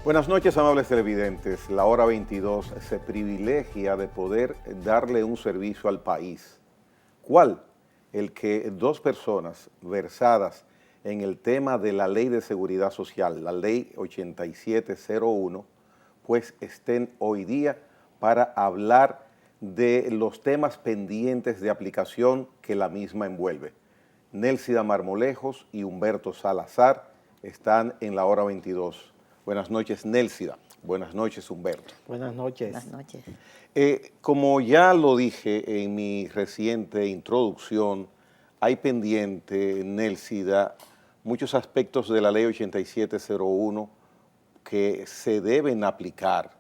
Buenas noches, amables televidentes. La hora 22 se privilegia de poder darle un servicio al país. ¿Cuál? El que dos personas versadas en el tema de la Ley de Seguridad Social, la Ley 8701, pues estén hoy día para hablar de los temas pendientes de aplicación que la misma envuelve. Nélcida Marmolejos y Humberto Salazar están en la hora 22. Buenas noches, Nélcida. Buenas noches, Humberto. Buenas noches. Buenas noches. Como ya lo dije en mi reciente introducción, hay pendiente, Nélcida, muchos aspectos de la Ley 8701 que se deben aplicar.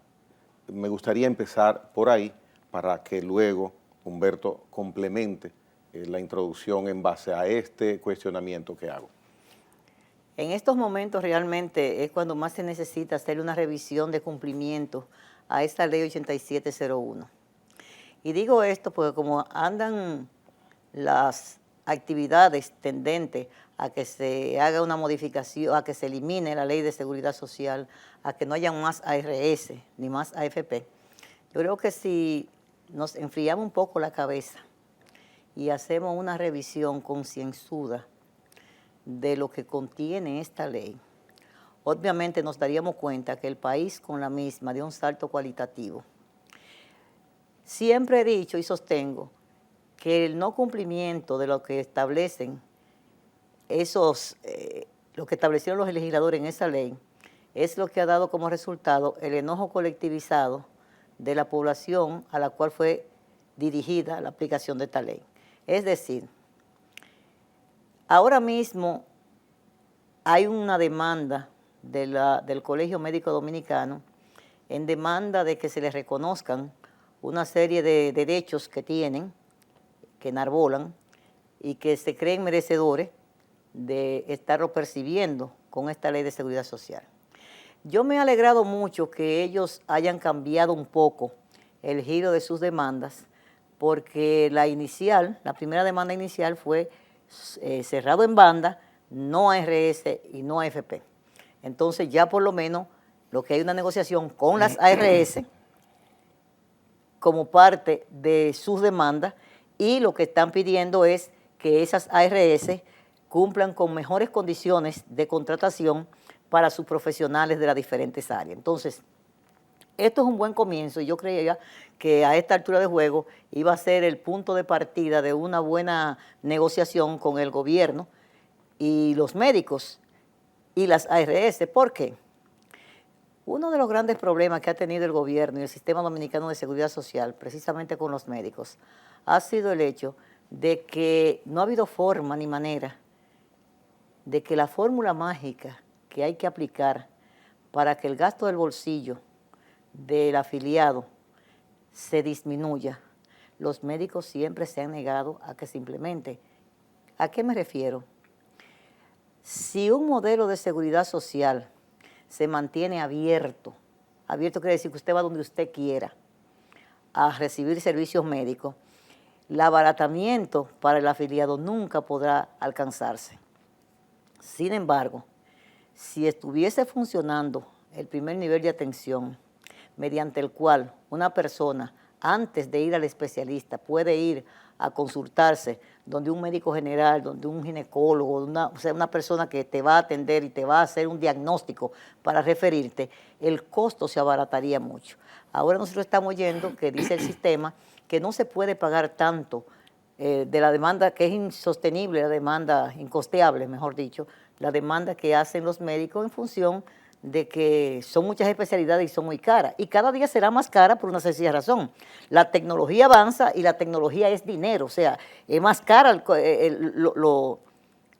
Me gustaría empezar por ahí para que luego Humberto complemente la introducción en base a este cuestionamiento que hago. En estos momentos realmente es cuando más se necesita hacer una revisión de cumplimiento a esta ley 8701. Y digo esto porque como andan las actividades tendentes a que se haga una modificación, a que se elimine la ley de seguridad social, a que no haya más ARS ni más AFP, yo creo que si nos enfriamos un poco la cabeza y hacemos una revisión concienzuda de lo que contiene esta ley, obviamente nos daríamos cuenta que el país con la misma dio un salto cualitativo. Siempre he dicho y sostengo que el no cumplimiento de lo que establecen lo que establecieron los legisladores en esa ley es lo que ha dado como resultado el enojo colectivizado de la población a la cual fue dirigida la aplicación de esta ley. Es decir, ahora mismo hay una demanda del Colegio Médico Dominicano en demanda de que se les reconozcan una serie de derechos que tienen, que enarbolan y que se creen merecedores de estarlo percibiendo con esta ley de seguridad social. Yo me he alegrado mucho que ellos hayan cambiado un poco el giro de sus demandas, porque la primera demanda inicial fue cerrado en banda, no ARS y no AFP. Entonces ya por lo menos lo que hay una negociación con las ARS como parte de sus demandas, y lo que están pidiendo es que esas ARS cumplan con mejores condiciones de contratación para sus profesionales de las diferentes áreas. Entonces, esto es un buen comienzo y yo creía que a esta altura de juego iba a ser el punto de partida de una buena negociación con el gobierno y los médicos y las ARS. ¿Por qué? Uno de los grandes problemas que ha tenido el gobierno y el sistema dominicano de seguridad social, precisamente con los médicos, ha sido el hecho de que no ha habido forma ni manera de que la fórmula mágica que hay que aplicar para que el gasto del bolsillo del afiliado se disminuya, los médicos siempre se han negado a que se implemente. ¿A qué me refiero? Si un modelo de seguridad social se mantiene abierto quiere decir que usted va donde usted quiera a recibir servicios médicos, el abaratamiento para el afiliado nunca podrá alcanzarse. Sin embargo, si estuviese funcionando el primer nivel de atención, mediante el cual una persona, antes de ir al especialista, puede ir a consultarse donde un médico general, donde un ginecólogo, una persona que te va a atender y te va a hacer un diagnóstico para referirte, el costo se abarataría mucho. Ahora nosotros estamos oyendo que dice el sistema que no se puede pagar tanto de la demanda, que es insostenible, la demanda incosteable, mejor dicho, la demanda que hacen los médicos en función de que son muchas especialidades y son muy caras. Y cada día será más cara por una sencilla razón. La tecnología avanza y la tecnología es dinero. O sea, es más cara,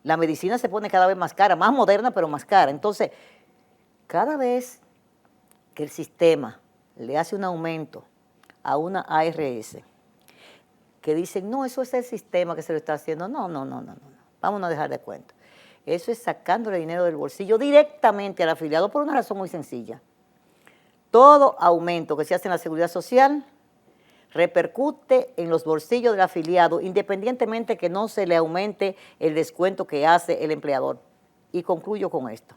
la medicina se pone cada vez más cara, más moderna pero más cara. Entonces, cada vez que el sistema le hace un aumento a una ARS, que dicen, no, eso es el sistema que se lo está haciendo. No. Vámonos a dejar de cuento. Eso es sacándole dinero del bolsillo directamente al afiliado por una razón muy sencilla. Todo aumento que se hace en la seguridad social repercute en los bolsillos del afiliado, independientemente que no se le aumente el descuento que hace el empleador. Y concluyo con esto.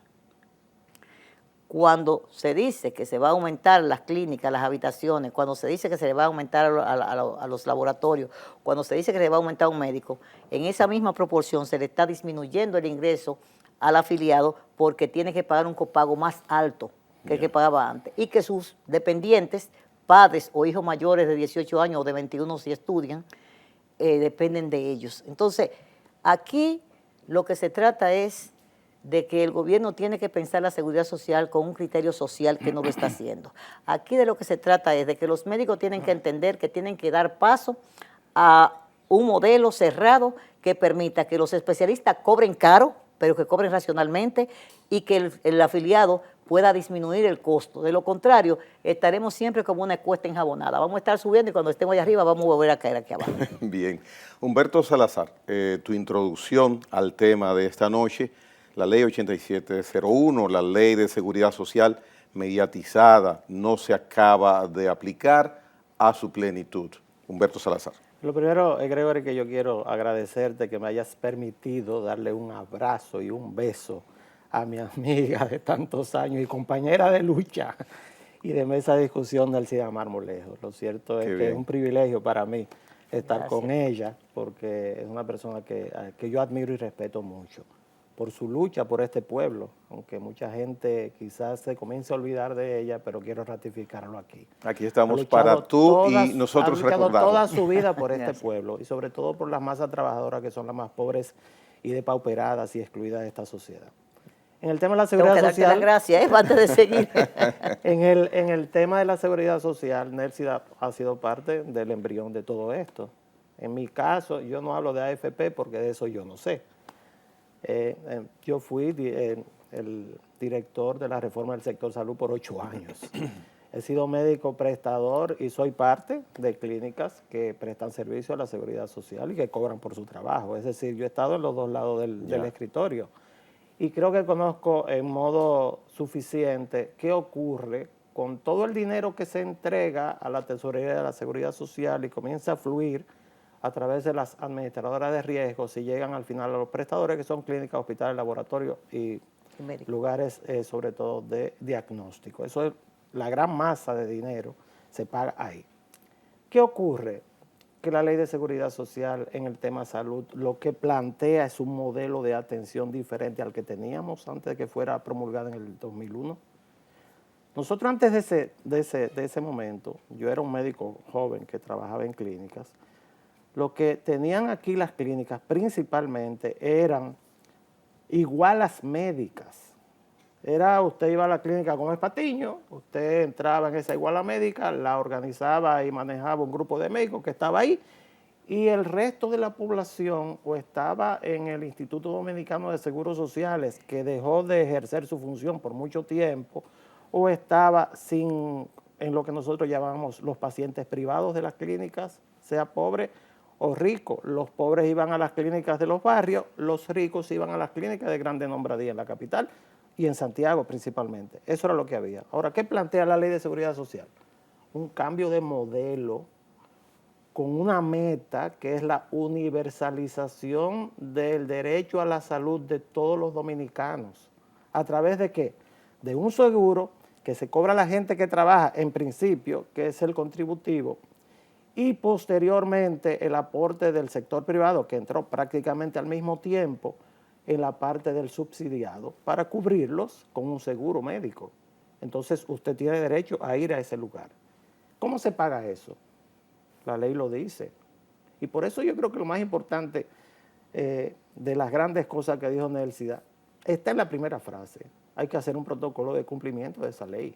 cuando se dice que se va a aumentar las clínicas, las habitaciones, cuando se dice que se le va a aumentar a los laboratorios, cuando se dice que se le va a aumentar un médico, en esa misma proporción se le está disminuyendo el ingreso al afiliado porque tiene que pagar un copago más alto que el que pagaba antes y que sus dependientes, padres o hijos mayores de 18 años o de 21 si estudian, dependen de ellos. Entonces, aquí lo que se trata es de que el gobierno tiene que pensar la seguridad social con un criterio social que no lo está haciendo. Aquí de lo que se trata es de que los médicos tienen que entender que tienen que dar paso a un modelo cerrado que permita que los especialistas cobren caro, pero que cobren racionalmente y que el afiliado pueda disminuir el costo. De lo contrario, estaremos siempre como una cuesta enjabonada. Vamos a estar subiendo y cuando estemos allá arriba vamos a volver a caer aquí abajo. Bien. Humberto Salazar, tu introducción al tema de esta noche, la ley 8701, la ley de seguridad social mediatizada, no se acaba de aplicar a su plenitud. Humberto Salazar. Lo primero, Gregory, que yo quiero agradecerte que me hayas permitido darle un abrazo y un beso a mi amiga de tantos años y compañera de lucha y de mesa de discusión, Nelcida Marmolejo. Lo cierto es que es un privilegio para mí estar con ella porque es una persona que yo admiro y respeto mucho por su lucha por este pueblo, aunque mucha gente quizás se comience a olvidar de ella, pero quiero ratificarlo aquí. Aquí estamos para tú y nosotros recordarlo. Toda su vida por este pueblo y sobre todo por las masas trabajadoras que son las más pobres y depauperadas y excluidas de esta sociedad. En el tema de la seguridad social... Gracias, antes de seguir. en el tema de la seguridad social, Nelcida ha sido parte del embrión de todo esto. En mi caso, yo no hablo de AFP porque de eso yo no sé. Yo fui el director de la reforma del sector salud por 8 años. He sido médico prestador y soy parte de clínicas que prestan servicio a la seguridad social y que cobran por su trabajo. Es decir, yo he estado en los dos lados del escritorio y creo que conozco en modo suficiente qué ocurre con todo el dinero que se entrega a la tesorería de la seguridad social y comienza a fluir a través de las administradoras de riesgos y llegan al final a los prestadores que son clínicas, hospitales, laboratorios y lugares sobre todo de diagnóstico. Eso es la gran masa de dinero se paga ahí. ¿Qué ocurre? Que la ley de seguridad social en el tema salud lo que plantea es un modelo de atención diferente al que teníamos antes de que fuera promulgada en el 2001. Nosotros antes de ese momento, yo era un médico joven que trabajaba en clínicas. Lo que tenían aquí las clínicas principalmente eran igualas médicas. Usted iba a la clínica con Patiño, usted entraba en esa iguala médica, la organizaba y manejaba un grupo de médicos que estaba ahí y el resto de la población o estaba en el Instituto Dominicano de Seguros Sociales, que dejó de ejercer su función por mucho tiempo, o estaba en lo que nosotros llamamos los pacientes privados de las clínicas, sea pobre o rico. Los pobres iban a las clínicas de los barrios, los ricos iban a las clínicas de grande nombradía en la capital y en Santiago principalmente. Eso era lo que había. Ahora, ¿qué plantea la Ley de Seguridad Social? Un cambio de modelo con una meta que es la universalización del derecho a la salud de todos los dominicanos. ¿A través de qué? De un seguro que se cobra a la gente que trabaja en principio, que es el contributivo, y posteriormente el aporte del sector privado, que entró prácticamente al mismo tiempo en la parte del subsidiado, para cubrirlos con un seguro médico. Entonces usted tiene derecho a ir a ese lugar. ¿Cómo se paga eso? La ley lo dice. Y por eso yo creo que lo más importante de las grandes cosas que dijo Nelcida está en la primera frase. Hay que hacer un protocolo de cumplimiento de esa ley.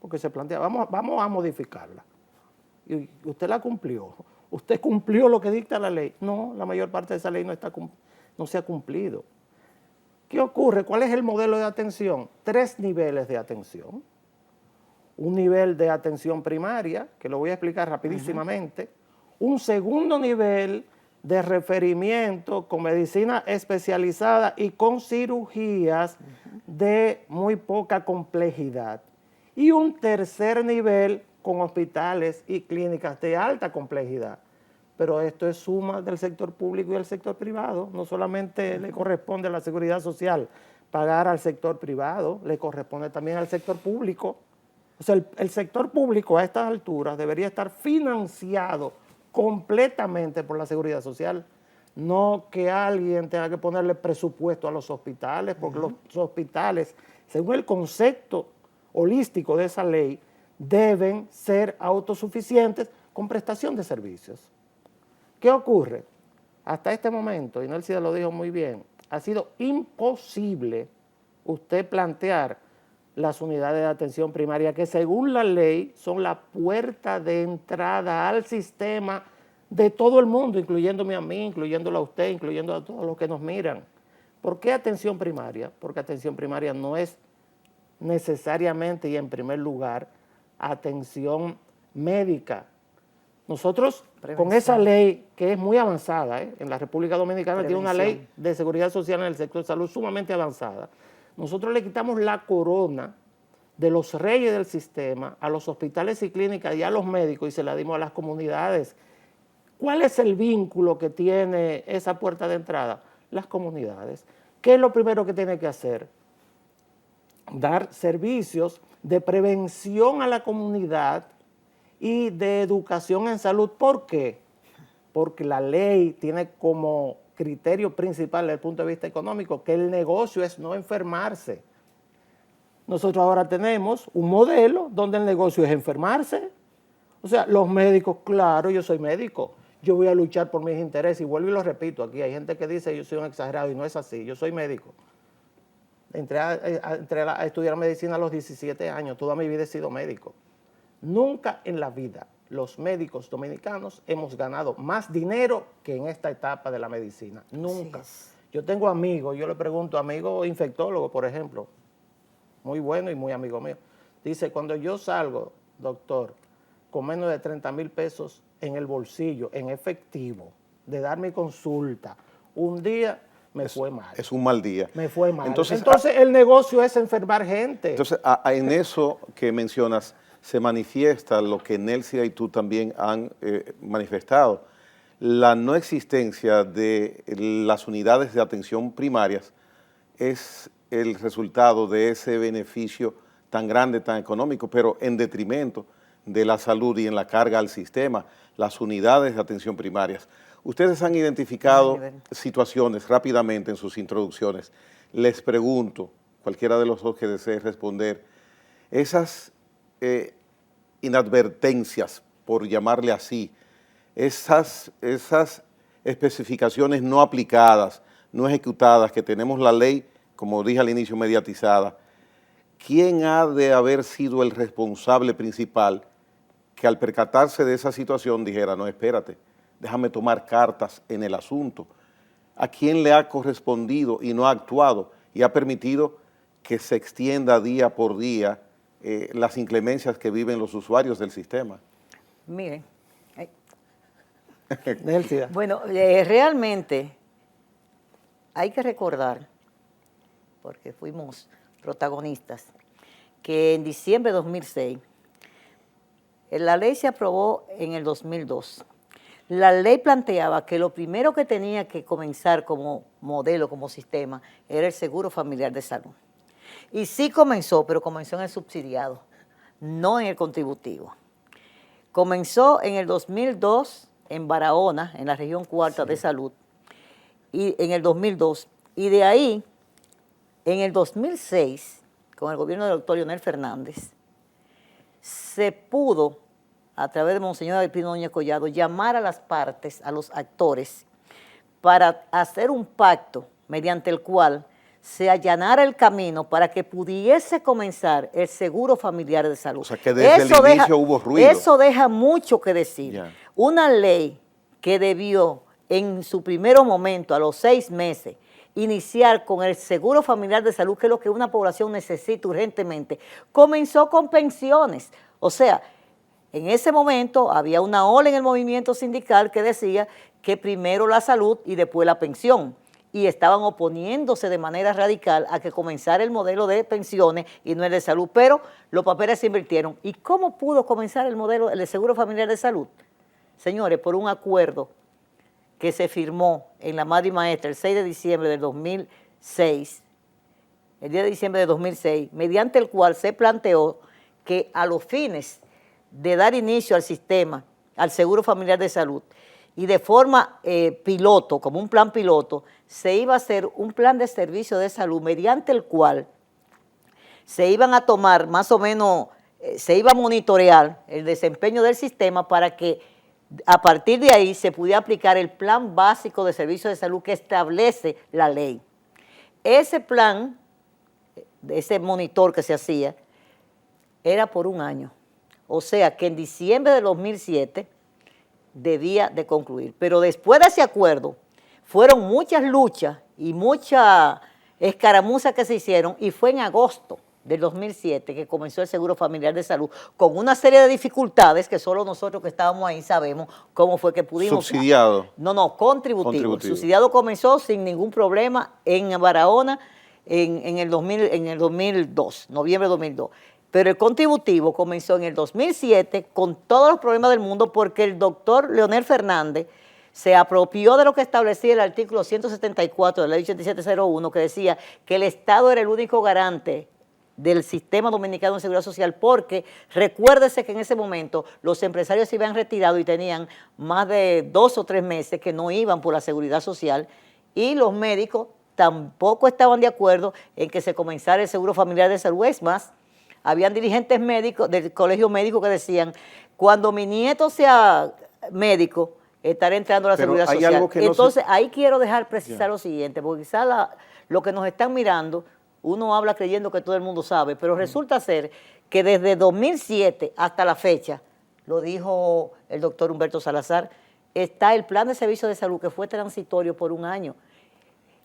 Porque se plantea, vamos a modificarla. Y usted la cumplió. ¿Usted cumplió lo que dicta la ley? No, la mayor parte de esa ley no se ha cumplido. ¿Qué ocurre? ¿Cuál es el modelo de atención? 3 niveles de atención. Un nivel de atención primaria, que lo voy a explicar rapidísimamente. Un segundo nivel de referimiento con medicina especializada y con cirugías de muy poca complejidad. Y un tercer nivel con hospitales y clínicas de alta complejidad. Pero esto es suma del sector público y del sector privado. No solamente le corresponde a la seguridad social pagar al sector privado, le corresponde también al sector público. O sea, el sector público a estas alturas debería estar financiado completamente por la Seguridad Social. No que alguien tenga que ponerle presupuesto a los hospitales, porque los hospitales, según el concepto holístico de esa ley, deben ser autosuficientes con prestación de servicios. ¿Qué ocurre? Hasta este momento, y Nelcida lo dijo muy bien, ha sido imposible usted plantear las unidades de atención primaria que según la ley son la puerta de entrada al sistema de todo el mundo, incluyéndome a mí, incluyéndolo a usted, incluyendo a todos los que nos miran. ¿Por qué atención primaria? Porque atención primaria no es necesariamente y en primer lugar atención médica. Nosotros con esa ley que es muy avanzada, en la República Dominicana tiene una ley de seguridad social en el sector de salud sumamente avanzada, nosotros le quitamos la corona de los reyes del sistema a los hospitales y clínicas y a los médicos y se la dimos a las comunidades. ¿Cuál es el vínculo que tiene esa puerta de entrada? Las comunidades. ¿Qué es lo primero que tiene que hacer? Dar servicios de prevención a la comunidad y de educación en salud. ¿Por qué? Porque la ley tiene como criterio principal desde el punto de vista económico que el negocio es no enfermarse. Nosotros ahora tenemos un modelo donde el negocio es enfermarse. O sea, los médicos, claro, yo soy médico, yo voy a luchar por mis intereses y vuelvo y lo repito, aquí hay gente que dice yo soy un exagerado y no es así, yo soy médico. Entré a estudiar medicina a los 17 años, toda mi vida he sido médico. Nunca en la vida los médicos dominicanos hemos ganado más dinero que en esta etapa de la medicina. Nunca. Yo tengo amigos, yo le pregunto, amigo infectólogo, por ejemplo, muy bueno y muy amigo mío. Dice, cuando yo salgo, doctor, con menos de 30,000 pesos en el bolsillo, en efectivo, de dar mi consulta, un día me fue mal. Es un mal día. Me fue mal. Entonces el negocio es enfermar gente. Entonces, en eso que mencionas, se manifiesta lo que Nelcida y tú también han manifestado. La no existencia de las unidades de atención primarias es el resultado de ese beneficio tan grande, tan económico, pero en detrimento de la salud y en la carga al sistema, las unidades de atención primarias. Ustedes han identificado situaciones rápidamente en sus introducciones. Les pregunto, cualquiera de los dos que desee responder, esas inadvertencias, por llamarle así, esas especificaciones no aplicadas, no ejecutadas, que tenemos la ley, como dije al inicio, mediatizada, ¿quién ha de haber sido el responsable principal que al percatarse de esa situación dijera, no, espérate, déjame tomar cartas en el asunto? ¿A quién le ha correspondido y no ha actuado y ha permitido que se extienda día por día las inclemencias que viven los usuarios del sistema? Miren, Nelcida. bueno, realmente hay que recordar, porque fuimos protagonistas, que en diciembre de 2006, la ley se aprobó en el 2002. La ley planteaba que lo primero que tenía que comenzar como modelo, como sistema, era el seguro familiar de salud. Y sí comenzó, pero comenzó en el subsidiado, no en el contributivo. Comenzó en el 2002 en Barahona, en la región cuarta de salud, y en el 2002. Y de ahí, en el 2006, con el gobierno del doctor Leonel Fernández, se pudo, a través de Monseñor Agripino Núñez Collado, llamar a las partes, a los actores, para hacer un pacto mediante el cual se allanara el camino para que pudiese comenzar el seguro familiar de salud. O sea, que desde el inicio hubo ruido. Eso deja mucho que decir. Yeah. Una ley que debió, en su primer momento, a los 6 meses, iniciar con el seguro familiar de salud, que es lo que una población necesita urgentemente, comenzó con pensiones. O sea, en ese momento había una ola en el movimiento sindical que decía que primero la salud y después la pensión. Y estaban oponiéndose de manera radical a que comenzara el modelo de pensiones y no el de salud, pero los papeles se invirtieron. ¿Y cómo pudo comenzar el modelo del seguro familiar de salud? Señores, por un acuerdo que se firmó en la Madre y Maestra el 6 de diciembre del 2006 el 10 de diciembre de 2006, mediante el cual se planteó que a los fines de dar inicio al sistema, al Seguro Familiar de Salud, y de forma piloto, como un plan piloto, se iba a hacer un plan de servicio de salud mediante el cual se iban a tomar más o menos, se iba a monitorear el desempeño del sistema para que a partir de ahí se pudiera aplicar el plan básico de servicio de salud que establece la ley. Ese plan, ese monitor que se hacía, era por un año. O sea que en diciembre de 2007 debía de concluir. Pero después de ese acuerdo, fueron muchas luchas y muchas escaramuzas que se hicieron, y fue en agosto del 2007 que comenzó el Seguro Familiar de Salud, con una serie de dificultades que solo nosotros que estábamos ahí sabemos cómo fue que pudimos. ¿Subsidiado? No, contributivo. Subsidiado comenzó sin ningún problema en Barahona en el 2002, noviembre de 2002. Pero el contributivo comenzó en el 2007 con todos los problemas del mundo, porque el doctor Leonel Fernández se apropió de lo que establecía el artículo 174 de la ley 8701, que decía que el Estado era el único garante del sistema dominicano de seguridad social, porque recuérdese que en ese momento los empresarios se habían retirado y tenían más de 2 o 3 meses que no iban por la seguridad social, y los médicos tampoco estaban de acuerdo en que se comenzara el Seguro Familiar de Salud. Es más, habían dirigentes médicos del colegio médico que decían: cuando mi nieto sea médico, estaré entrando a la seguridad social. Entonces, ahí quiero dejar precisar lo siguiente, porque quizás lo que nos están mirando, uno habla creyendo que todo el mundo sabe, pero resulta ser que desde 2007 hasta la fecha, lo dijo el doctor Humberto Salazar, está el plan de servicio de salud que fue transitorio por un año.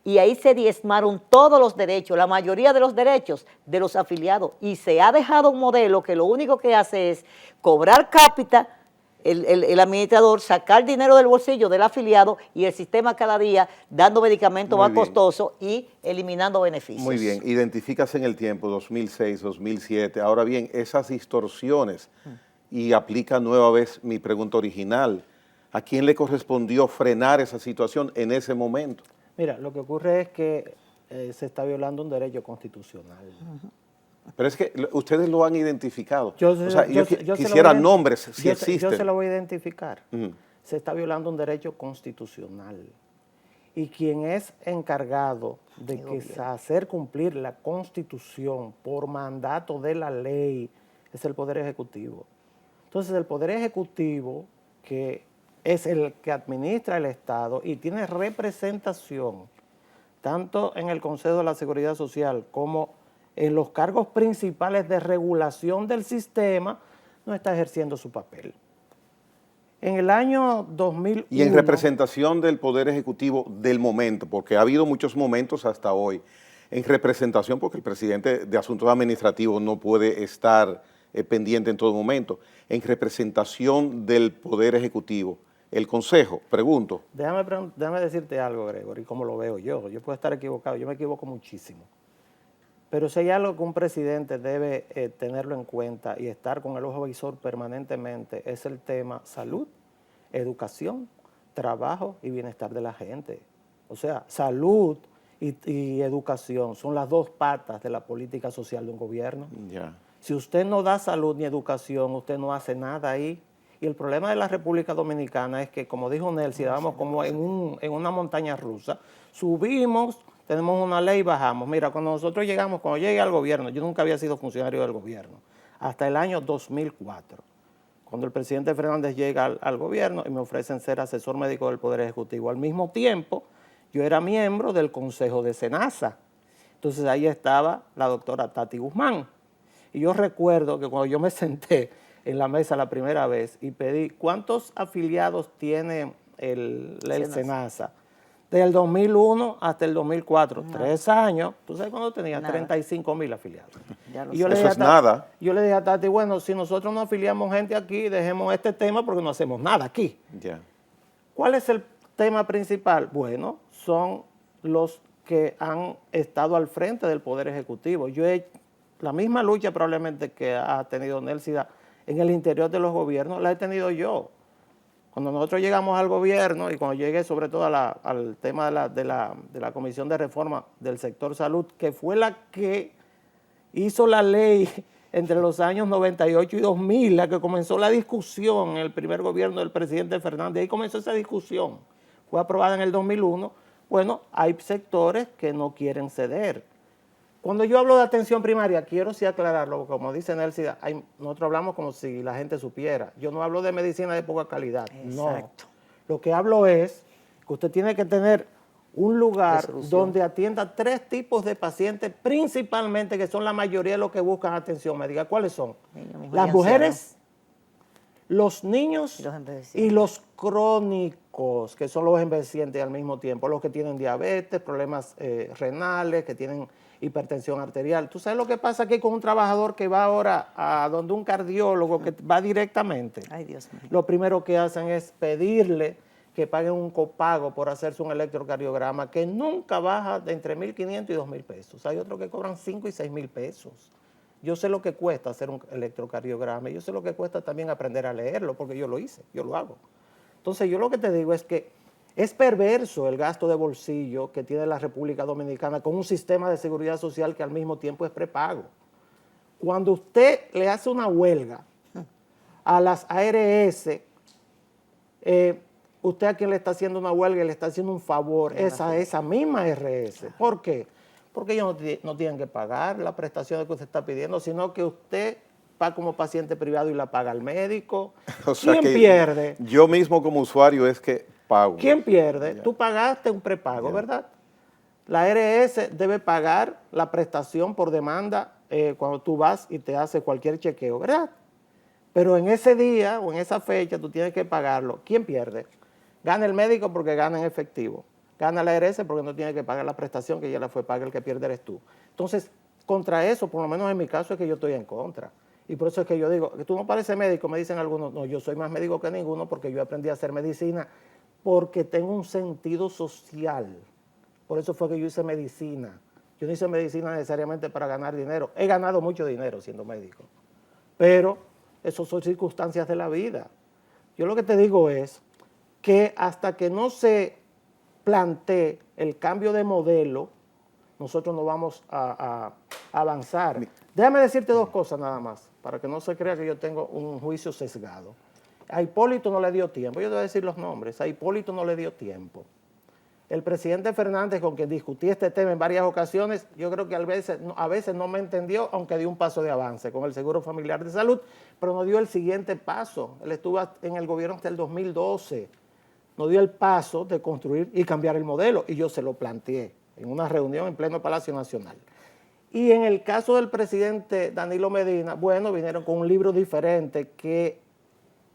Y ahí se diezmaron todos los derechos, la mayoría de los derechos de los afiliados. Y se ha dejado un modelo que lo único que hace es cobrar cápita, el administrador, sacar dinero del bolsillo del afiliado, y el sistema cada día dando medicamentos más costosos y eliminando beneficios. Muy bien, identificas en el tiempo 2006, 2007. Ahora bien, esas distorsiones, y aplica nueva vez mi pregunta original, ¿a quién le correspondió frenar esa situación en ese momento? Mira, lo que ocurre es que se está violando un derecho constitucional. Pero es que ustedes lo han identificado. Yo quisiera nombres, si existen. Yo se lo voy a identificar. Se está violando un derecho constitucional. Y quien es encargado de hacer cumplir la Constitución por mandato de la ley es el Poder Ejecutivo. Entonces, el Poder Ejecutivo, que es el que administra el Estado y tiene representación tanto en el Consejo de la Seguridad Social como en los cargos principales de regulación del sistema, no está ejerciendo su papel. En el año 2001... Y en representación del Poder Ejecutivo del momento, porque ha habido muchos momentos hasta hoy, en representación, porque el presidente de Asuntos Administrativos no puede estar pendiente en todo momento, en representación del Poder Ejecutivo, el Consejo, pregunto. Déjame decirte algo, Gregory, como lo veo yo. Yo puedo estar equivocado, yo me equivoco muchísimo. Pero si hay algo que un presidente debe tenerlo en cuenta y estar con el ojo visor permanentemente, es el tema salud, educación, trabajo y bienestar de la gente. O sea, salud y educación son las dos patas de la política social de un gobierno. Si usted no da salud ni educación, usted no hace nada ahí. Y el problema de la República Dominicana es que, como dijo Nelcy, vamos como en una montaña rusa, subimos, tenemos una ley y bajamos. Mira, cuando nosotros llegamos, cuando llegué al gobierno, yo nunca había sido funcionario del gobierno, hasta el año 2004, cuando el presidente Fernández llega al gobierno y me ofrecen ser asesor médico del Poder Ejecutivo. Al mismo tiempo, yo era miembro del Consejo de SENASA. Entonces ahí estaba la doctora Tati Guzmán. Y yo recuerdo que cuando yo me senté en la mesa la primera vez y pedí, ¿cuántos afiliados tiene el SENASA? Desde el 2001 hasta el 2004, 3 años, ¿tú sabes cuándo tenía? 35,000 afiliados. Y yo eso es nada. Yo le dije a Tati, bueno, si nosotros no afiliamos gente aquí, dejemos este tema porque no hacemos nada aquí. ¿Cuál es el tema principal? Bueno, son los que han estado al frente del Poder Ejecutivo. Yo he la misma lucha probablemente que ha tenido Nelcy en el interior de los gobiernos, la he tenido yo. Cuando nosotros llegamos al gobierno y cuando llegué sobre todo al tema de la Comisión de Reforma del Sector Salud, que fue la que hizo la ley entre los años 98 y 2000, la que comenzó la discusión en el primer gobierno del presidente Fernández, ahí comenzó esa discusión, fue aprobada en el 2001, bueno, hay sectores que no quieren ceder. Cuando yo hablo de atención primaria, quiero sí aclararlo, como dice Nelcy, nosotros hablamos como si la gente supiera. Yo no hablo de medicina de poca calidad, Exacto. no. Lo que hablo es que usted tiene que tener un lugar donde atienda 3 tipos de pacientes, principalmente, que son la mayoría de los que buscan atención médica. ¿Cuáles son? Las mujeres, los niños y los crónicos, que son los envejecientes al mismo tiempo, los que tienen diabetes, problemas renales, que tienen hipertensión arterial. ¿Tú sabes lo que pasa aquí con un trabajador que va ahora a donde un cardiólogo que va directamente? Ay, Dios mío. Lo primero que hacen es pedirle que paguen un copago por hacerse un electrocardiograma que nunca baja de entre 1.500 y 2.000 pesos. Hay otros que cobran 5 y 6.000 pesos. Yo sé lo que cuesta hacer un electrocardiograma y yo sé lo que cuesta también aprender a leerlo, porque yo lo hice, yo lo hago. Entonces yo lo que te digo es que es perverso el gasto de bolsillo que tiene la República Dominicana con un sistema de seguridad social que al mismo tiempo es prepago. Cuando usted le hace una huelga a las ARS, usted a quien le está haciendo una huelga le está haciendo un favor, esa misma ARS. ¿Por qué? Porque ellos no tienen que pagar la prestación que usted está pidiendo, sino que usted va como paciente privado y la paga al médico. O sea, ¿Quién pierde? Yo mismo como usuario es que pago. ¿Quién pierde? Tú pagaste un prepago, ¿verdad? La ARS debe pagar la prestación por demanda cuando tú vas y te haces cualquier chequeo, ¿verdad? Pero en ese día o en esa fecha tú tienes que pagarlo. ¿Quién pierde? Gana el médico porque gana en efectivo. Gana la ARS porque no tiene que pagar la prestación que ya la fue paga, el que pierde eres tú. Entonces, contra eso, por lo menos en mi caso, es que yo estoy en contra. Y por eso es que yo digo, que tú no pareces médico, me dicen algunos, no, yo soy más médico que ninguno porque yo aprendí a hacer medicina porque tengo un sentido social. Por eso fue que yo hice medicina. Yo no hice medicina necesariamente para ganar dinero. He ganado mucho dinero siendo médico. Pero eso son circunstancias de la vida. Yo lo que te digo es que hasta que no se plantee el cambio de modelo, nosotros no vamos a avanzar. Déjame decirte 2 cosas nada más, para que no se crea que yo tengo un juicio sesgado. A Hipólito no le dio tiempo, yo te voy a decir los nombres, a Hipólito no le dio tiempo. El presidente Fernández, con quien discutí este tema en varias ocasiones, yo creo que a veces no me entendió, aunque dio un paso de avance con el Seguro Familiar de Salud, pero no dio el siguiente paso. Él estuvo en el gobierno hasta el 2012, no dio el paso de construir y cambiar el modelo, y yo se lo planteé en una reunión en pleno Palacio Nacional. Y en el caso del presidente Danilo Medina, bueno, vinieron con un libro diferente que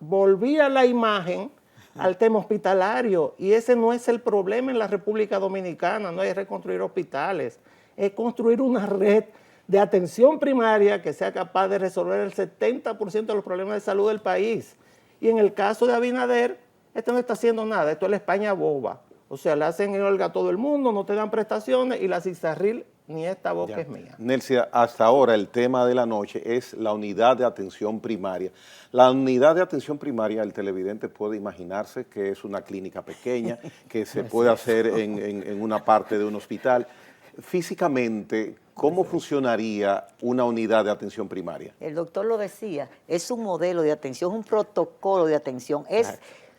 volvía la imagen al tema hospitalario, y ese no es el problema en la República Dominicana, no es reconstruir hospitales, es construir una red de atención primaria que sea capaz de resolver el 70% de los problemas de salud del país. Y en el caso de Abinader, este no está haciendo nada, esto es la España boba, o sea, le hacen huelga a todo el mundo, no te dan prestaciones, y la Cizarril, ni esta boca es mía. Nelcy, hasta ahora el tema de la noche es la unidad de atención primaria. La unidad de atención primaria, el televidente puede imaginarse que es una clínica pequeña, que se puede hacer en una parte de un hospital. Físicamente, ¿cómo funcionaría una unidad de atención primaria? El doctor lo decía, es un modelo de atención, un protocolo de atención.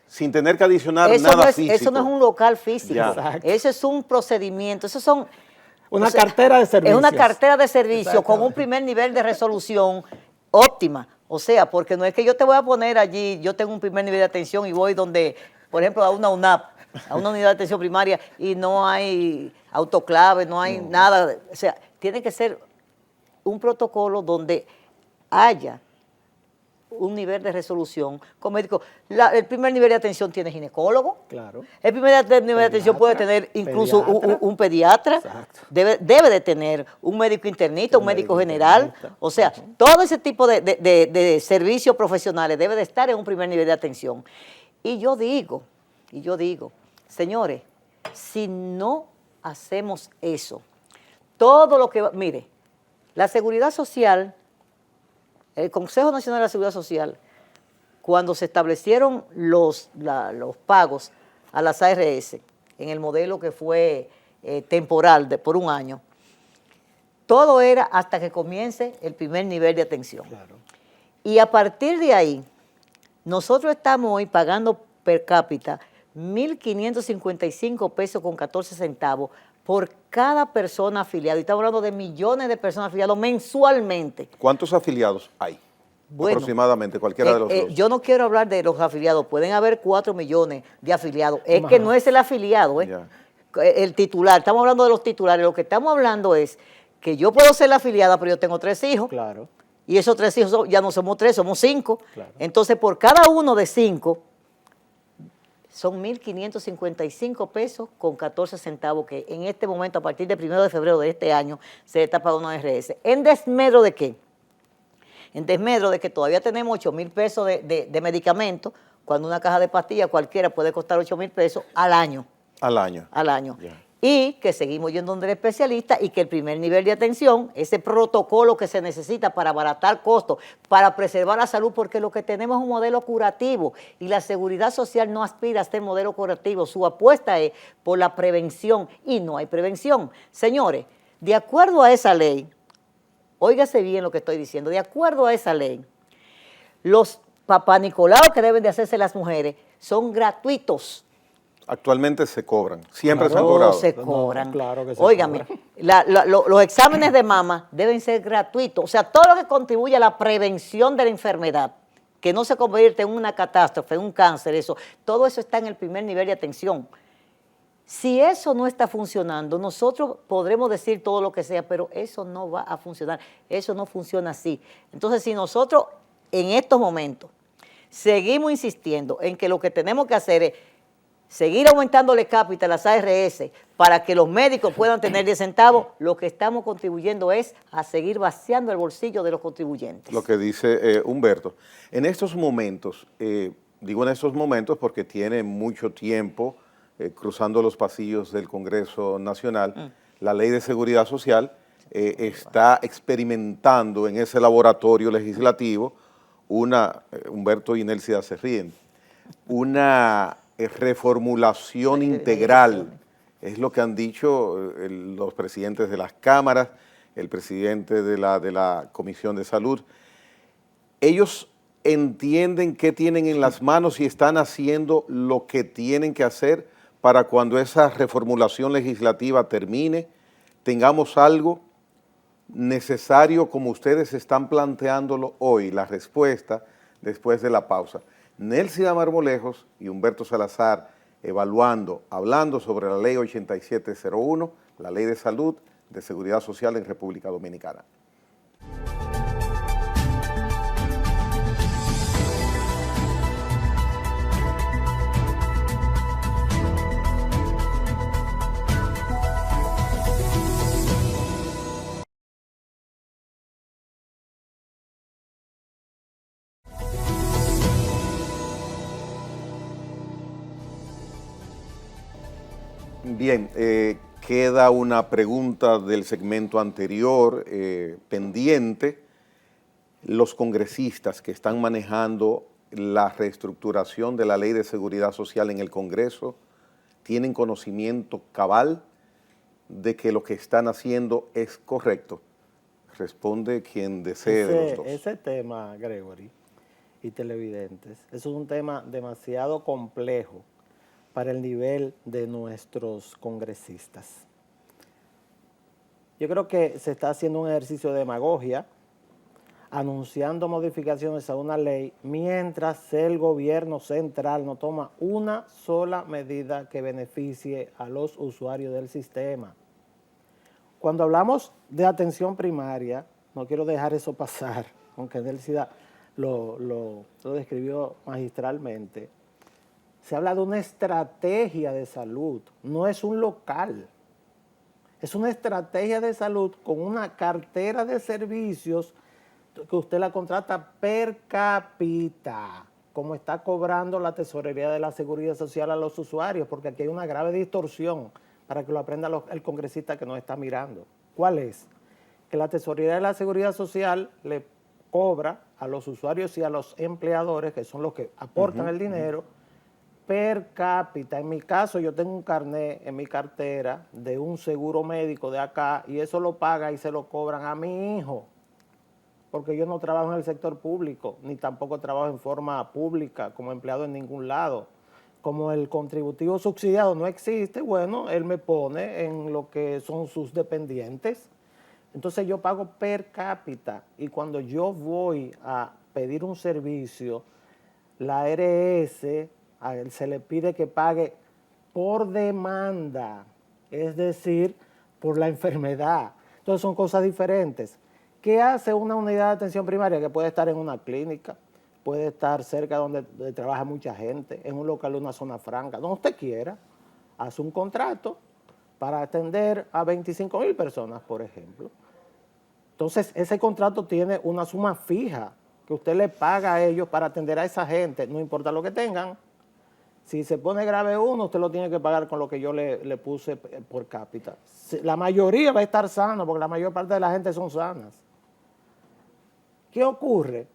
Sin tener que adicionar nada físico. Eso no es un local físico, Exacto. eso es un procedimiento, eso son... Cartera de servicios. Es una cartera de servicios con un primer nivel de resolución óptima. O sea, porque no es que yo te voy a poner allí, yo tengo un primer nivel de atención y voy donde, por ejemplo, a una UNAP, a una unidad de atención primaria, y no hay autoclave, no hay nada. O sea, tiene que ser un protocolo donde haya un nivel de resolución con médico. El primer nivel de atención tiene ginecólogo. Claro. El primer nivel de atención puede tener incluso un pediatra. Exacto. Debe de tener un médico internista, un médico general. O sea, todo ese tipo de servicios profesionales debe de estar en un primer nivel de atención. Y yo digo, señores, si no hacemos eso, todo lo que... Mire, la seguridad social, el Consejo Nacional de la Seguridad Social, cuando se establecieron los pagos a las ARS, en el modelo que fue temporal por un año, todo era hasta que comience el primer nivel de atención. Claro. Y a partir de ahí, nosotros estamos hoy pagando per cápita 1.555 pesos con 14 centavos por cada persona afiliada. Y estamos hablando de millones de personas afiliadas mensualmente. ¿Cuántos afiliados hay? Bueno, aproximadamente, cualquiera de los dos. Yo no quiero hablar de los afiliados, pueden haber 4 millones de afiliados. Es que no es el afiliado, el titular. Estamos hablando de los titulares. Lo que estamos hablando es que yo puedo ser la afiliada, pero yo tengo 3 hijos. Claro. Y esos 3 hijos ya no somos 3, somos 5. Claro. Entonces, por cada uno de 5, son 1.555 pesos con 14 centavos que en este momento, a partir del 1 de febrero de este año, se está pagando una ARS. ¿En desmedro de qué? En desmedro de que todavía tenemos 8.000 pesos de medicamentos, cuando una caja de pastillas cualquiera puede costar 8.000 pesos al año. Al año. Al año. Yeah. Y que seguimos yendo donde el especialista y que el primer nivel de atención, ese protocolo que se necesita para abaratar costos, para preservar la salud, porque lo que tenemos es un modelo curativo y la Seguridad Social no aspira a este modelo curativo. Su apuesta es por la prevención y no hay prevención. Señores, de acuerdo a esa ley, óigase bien lo que estoy diciendo, de acuerdo a esa ley, los papá Nicolau que deben de hacerse las mujeres son gratuitos. Actualmente se cobran, siempre Claro, se han cobrado. Se cobran. No, claro que se Óigame, cobran. los exámenes de mama deben ser gratuitos. O sea, todo lo que contribuye a la prevención de la enfermedad, que no se convierte en una catástrofe, en un cáncer, eso, todo eso está en el primer nivel de atención. Si eso no está funcionando, nosotros podremos decir todo lo que sea, pero eso no va a funcionar, eso no funciona así. Entonces, si nosotros en estos momentos seguimos insistiendo en que lo que tenemos que hacer es seguir aumentándole cápita a las ARS para que los médicos puedan tener 10 centavos, lo que estamos contribuyendo es a seguir vaciando el bolsillo de los contribuyentes. Lo que dice Humberto. En estos momentos, digo en estos momentos porque tiene mucho tiempo cruzando los pasillos del Congreso Nacional, la Ley de Seguridad Social está experimentando en ese laboratorio legislativo Humberto y Nélida se ríen, una reformulación integral, es lo que han dicho los presidentes de las cámaras, el presidente de la Comisión de Salud. Ellos entienden qué tienen en las manos y están haciendo lo que tienen que hacer para cuando esa reformulación legislativa termine, tengamos algo necesario como ustedes están planteándolo hoy, la respuesta después de la pausa. Nélida Marmolejos y Humberto Salazar hablando sobre la ley 8701, la ley de salud, de seguridad social en República Dominicana. Bien, queda una pregunta del segmento anterior pendiente. Los congresistas que están manejando la reestructuración de la Ley de Seguridad Social en el Congreso, ¿tienen conocimiento cabal de que lo que están haciendo es correcto? Responde quien desee de los dos. Ese tema, Gregory, y televidentes, es un tema demasiado complejo para el nivel de nuestros congresistas. Yo creo que se está haciendo un ejercicio de demagogia, anunciando modificaciones a una ley, mientras el gobierno central no toma una sola medida que beneficie a los usuarios del sistema. Cuando hablamos de atención primaria, no quiero dejar eso pasar, aunque Nélida lo describió magistralmente. Se habla de una estrategia de salud, no es un local. Es una estrategia de salud con una cartera de servicios que usted la contrata per cápita, como está cobrando la Tesorería de la Seguridad Social a los usuarios, porque aquí hay una grave distorsión para que lo aprenda el congresista que nos está mirando. ¿Cuál es? Que la Tesorería de la Seguridad Social le cobra a los usuarios y a los empleadores, que son los que aportan el dinero, per cápita. En mi caso, yo tengo un carnet en mi cartera de un seguro médico de acá y eso lo paga y se lo cobran a mi hijo, porque yo no trabajo en el sector público, ni tampoco trabajo en forma pública como empleado en ningún lado. Como el contributivo subsidiado no existe, bueno, él me pone en lo que son sus dependientes. Entonces yo pago per cápita y cuando yo voy a pedir un servicio, la ARS a él se le pide que pague por demanda, es decir, por la enfermedad. Entonces son cosas diferentes. ¿Qué hace una unidad de atención primaria? Que puede estar en una clínica, puede estar cerca donde trabaja mucha gente, en un local, una zona franca, donde usted quiera, hace un contrato para atender a 25,000 personas, por ejemplo. Entonces, ese contrato tiene una suma fija que usted le paga a ellos para atender a esa gente, no importa lo que tengan. Si se pone grave uno, usted lo tiene que pagar con lo que yo le puse por cápita. La mayoría va a estar sano, porque la mayor parte de la gente son sanas. ¿Qué ocurre?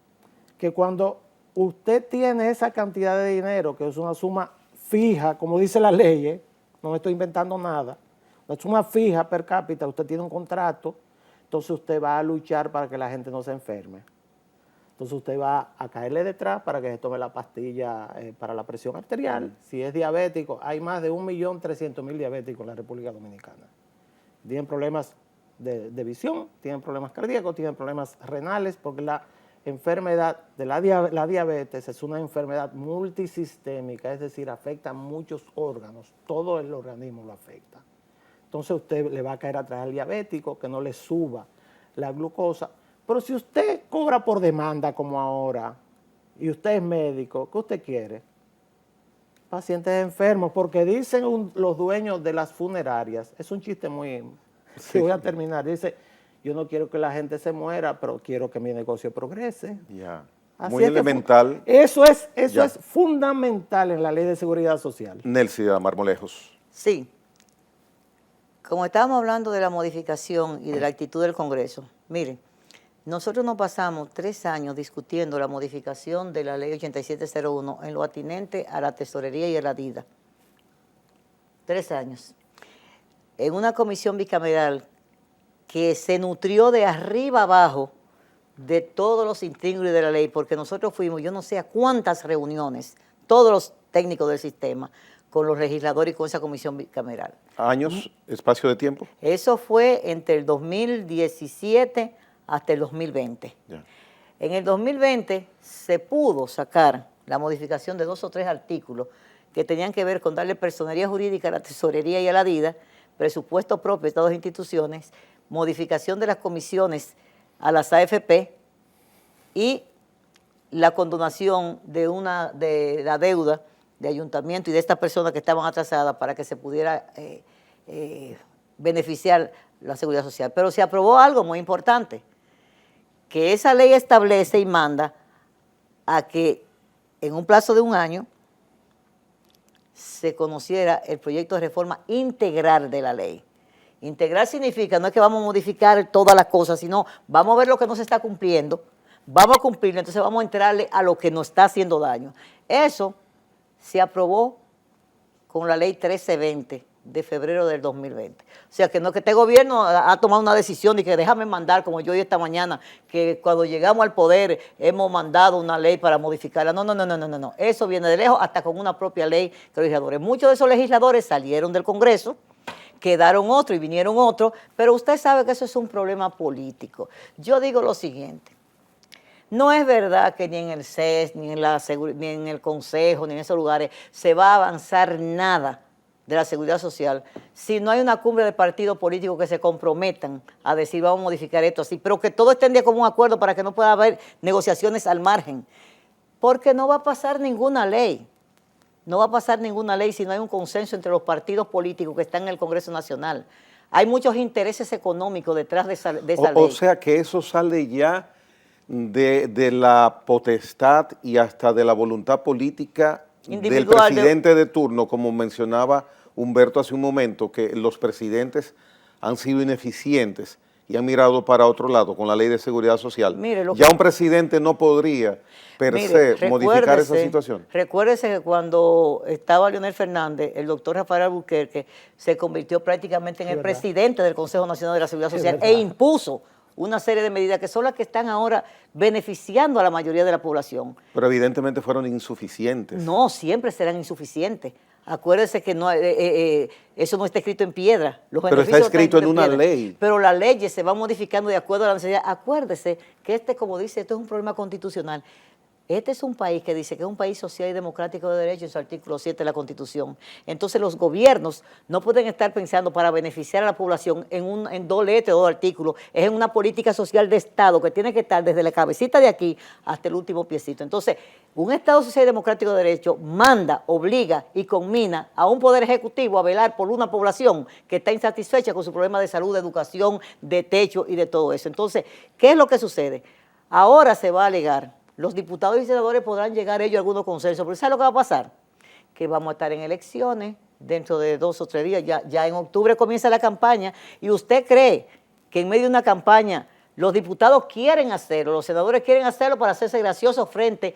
Que cuando usted tiene esa cantidad de dinero, que es una suma fija, como dice la ley, no me estoy inventando nada, una suma fija per cápita, usted tiene un contrato, entonces usted va a luchar para que la gente no se enferme. Entonces usted va a caerle detrás para que se tome la pastilla para la presión arterial. Si es diabético, hay más de 1.300.000 diabéticos en la República Dominicana. Tienen problemas de visión, tienen problemas cardíacos, tienen problemas renales, porque la enfermedad de la diabetes es una enfermedad multisistémica, es decir, afecta a muchos órganos, todo el organismo lo afecta. Entonces usted le va a caer atrás al diabético, que no le suba la glucosa. Pero si usted cobra por demanda como ahora, y usted es médico, ¿qué usted quiere? Pacientes enfermos, porque dicen los dueños de las funerarias, es un chiste muy... Sí. Voy a terminar, dice, yo no quiero que la gente se muera, pero quiero que mi negocio progrese. Ya. Así Muy elemental. Eso es fundamental en la Ley de Seguridad Social. Nelcida Marmolejos. Sí. Como estábamos hablando de la modificación y de la actitud del Congreso, miren, nosotros nos pasamos 3 años discutiendo la modificación de la Ley 8701 en lo atinente a la tesorería y a la DIDA. 3 años. En una comisión bicameral que se nutrió de arriba abajo de todos los intríngulis de la ley, porque nosotros fuimos, yo no sé a cuántas reuniones, todos los técnicos del sistema, con los legisladores y con esa comisión bicameral. ¿Años, espacio de tiempo? Eso fue entre el 2017 hasta el 2020. Ya. En el 2020 se pudo sacar la modificación de 2 o 3 artículos que tenían que ver con darle personería jurídica a la tesorería y a la DIDA, presupuesto propio de estas 2 instituciones, modificación de las comisiones a las AFP y la condonación de la deuda de ayuntamiento y de estas personas que estaban atrasadas para que se pudiera beneficiar la seguridad social. Pero se aprobó algo muy importante, que esa ley establece y manda a que en un plazo de 1 año se conociera el proyecto de reforma integral de la ley. Integral significa, no es que vamos a modificar todas las cosas, sino vamos a ver lo que no se está cumpliendo, vamos a cumplirlo, entonces vamos a entrarle a lo que nos está haciendo daño. Eso se aprobó con la ley 1320 de febrero del 2020. O sea, que no que este gobierno ha tomado una decisión de que déjame mandar, como yo hoy esta mañana, que cuando llegamos al poder hemos mandado una ley para modificarla. No. Eso viene de lejos, hasta con una propia ley de los legisladores. Muchos de esos legisladores salieron del Congreso, quedaron otros y vinieron otros, pero usted sabe que eso es un problema político. Yo digo lo siguiente. No es verdad que ni en el CES, ni en el Consejo, ni en esos lugares se va a avanzar nada de la seguridad social si no hay una cumbre de partidos políticos que se comprometan a decir vamos a modificar esto así, pero que todo esté en día como un acuerdo para que no pueda haber negociaciones al margen, porque no va a pasar ninguna ley. No va a pasar ninguna ley si no hay un consenso entre los partidos políticos que están en el Congreso Nacional. Hay muchos intereses económicos detrás de esa ley. O sea que eso sale ya de la potestad y hasta de la voluntad política del presidente de turno, como mencionaba Humberto hace un momento, que los presidentes han sido ineficientes, y han mirado para otro lado con la ley de seguridad social. Mire, ya un presidente no podría per se modificar esa situación. Recuérdese que cuando estaba Leonel Fernández, el doctor Rafael Albuquerque se convirtió prácticamente en el presidente del Consejo Nacional de la Seguridad Social e impuso una serie de medidas que son las que están ahora beneficiando a la mayoría de la población. Pero evidentemente fueron insuficientes. No, siempre serán insuficientes. Acuérdese que no, eso no está escrito en piedra. Pero está escrito en una ley. Pero las leyes se van modificando de acuerdo a la necesidad. Acuérdese que como dice, esto es un problema constitucional. Este es un país que dice que es un país social y democrático de derecho en su artículo 7 de la Constitución. Entonces los gobiernos no pueden estar pensando para beneficiar a la población en dos letras, dos artículos. Es en una política social de Estado que tiene que estar desde la cabecita de aquí hasta el último piecito. Entonces, un Estado social y democrático de derecho manda, obliga y conmina a un poder ejecutivo a velar por una población que está insatisfecha con su problema de salud, de educación, de techo y de todo eso. Entonces, ¿qué es lo que sucede? Ahora se va a alegar. Los diputados y senadores podrán llegar ellos a algunos consensos, pero ¿sabe lo que va a pasar? Que vamos a estar en elecciones dentro de 2 o 3 días, ya en octubre comienza la campaña, y usted cree que en medio de una campaña los diputados quieren hacerlo, los senadores quieren hacerlo para hacerse graciosos frente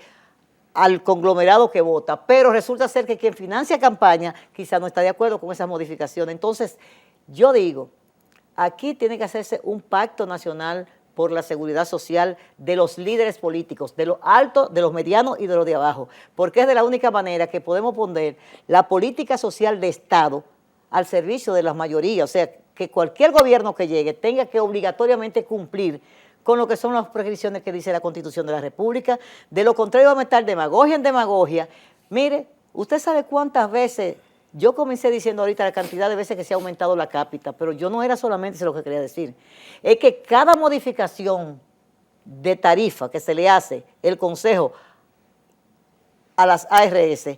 al conglomerado que vota, pero resulta ser que quien financia campaña quizá no está de acuerdo con esas modificaciones. Entonces, yo digo, aquí tiene que hacerse un pacto nacional por la seguridad social de los líderes políticos, de los altos, de los medianos y de los de abajo, porque es de la única manera que podemos poner la política social de Estado al servicio de las mayorías, o sea, que cualquier gobierno que llegue tenga que obligatoriamente cumplir con lo que son las prescripciones que dice la Constitución de la República. De lo contrario vamos a estar demagogia en demagogia. Mire, usted sabe cuántas veces, yo comencé diciendo ahorita la cantidad de veces que se ha aumentado la cápita, pero yo no era solamente eso lo que quería decir, es que cada modificación de tarifa que se le hace el Consejo a las ARS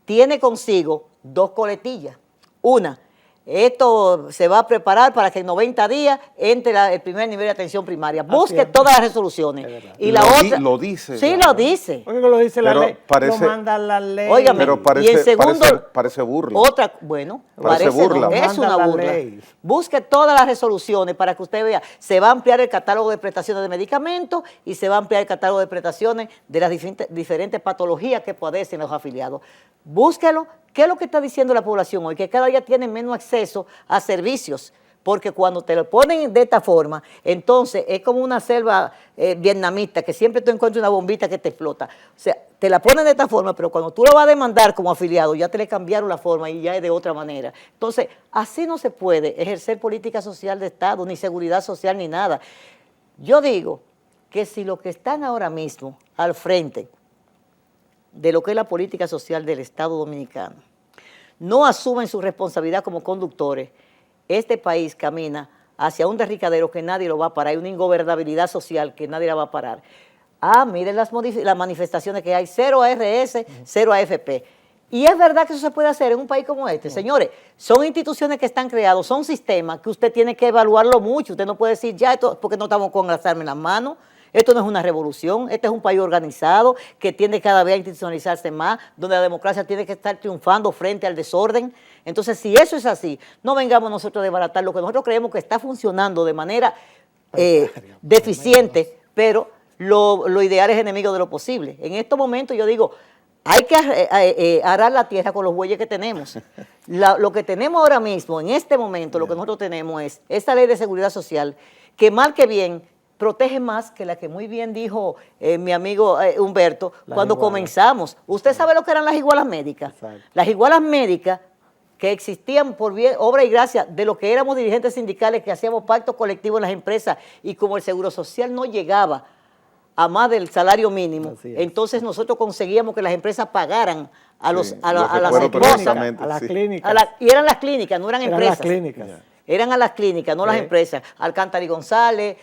tiene consigo 2 coletillas. Una, esto se va a preparar para que en 90 días entre el primer nivel de atención primaria. Busque todas las resoluciones. Y la otra, lo dice. Sí, lo dice. Oiga, lo dice la ley. Parece, lo manda la ley. Óigame, pero parece, y en segundo, parece burla. Otra, bueno, parece burla. No, es una burla. Busque todas las resoluciones para que usted vea. Se va a ampliar el catálogo de prestaciones de medicamentos y se va a ampliar el catálogo de prestaciones de las diferentes patologías que padecen los afiliados. Búsquelo. ¿Qué es lo que está diciendo la población hoy? Que cada día tienen menos acceso a servicios, porque cuando te lo ponen de esta forma, entonces es como una selva vietnamita, que siempre tú encuentras una bombita que te explota. O sea, te la ponen de esta forma, pero cuando tú lo vas a demandar como afiliado, ya te le cambiaron la forma y ya es de otra manera. Entonces, así no se puede ejercer política social de Estado, ni seguridad social, ni nada. Yo digo que si los que están ahora mismo al frente de lo que es la política social del Estado Dominicano no asumen su responsabilidad como conductores, este país camina hacia un derricadero que nadie lo va a parar, hay una ingobernabilidad social que nadie la va a parar. Miren las manifestaciones que hay, 0 ARS, 0 AFP. Y es verdad que eso se puede hacer en un país como este. Señores, son instituciones que están creadas, son sistemas que usted tiene que evaluarlo mucho. Usted no puede decir ya esto porque no estamos con las armas en las manos. Esto no es una revolución, este es un país organizado que tiende cada vez a institucionalizarse más, donde la democracia tiene que estar triunfando frente al desorden. Entonces, si eso es así, no vengamos nosotros a desbaratar lo que nosotros creemos que está funcionando de manera deficiente, pero lo ideal es enemigo de lo posible. En estos momentos yo digo, hay que arar la tierra con los bueyes que tenemos. Lo que tenemos ahora mismo, en este momento, lo que nosotros tenemos es esta ley de seguridad social que mal que bien protege más que la que muy bien dijo mi amigo Humberto cuando comenzamos. ¿Usted sabe lo que eran las igualas médicas? Exacto. Las igualas médicas que existían por bien, obra y gracia de lo que éramos dirigentes sindicales que hacíamos pactos colectivos en las empresas y como el seguro social no llegaba a más del salario mínimo, entonces nosotros conseguíamos que las empresas pagaran a las esposas, a las clínicas. Y eran las clínicas, no eran empresas. Las clínicas. Eran a las clínicas, no las empresas. Alcántara y González,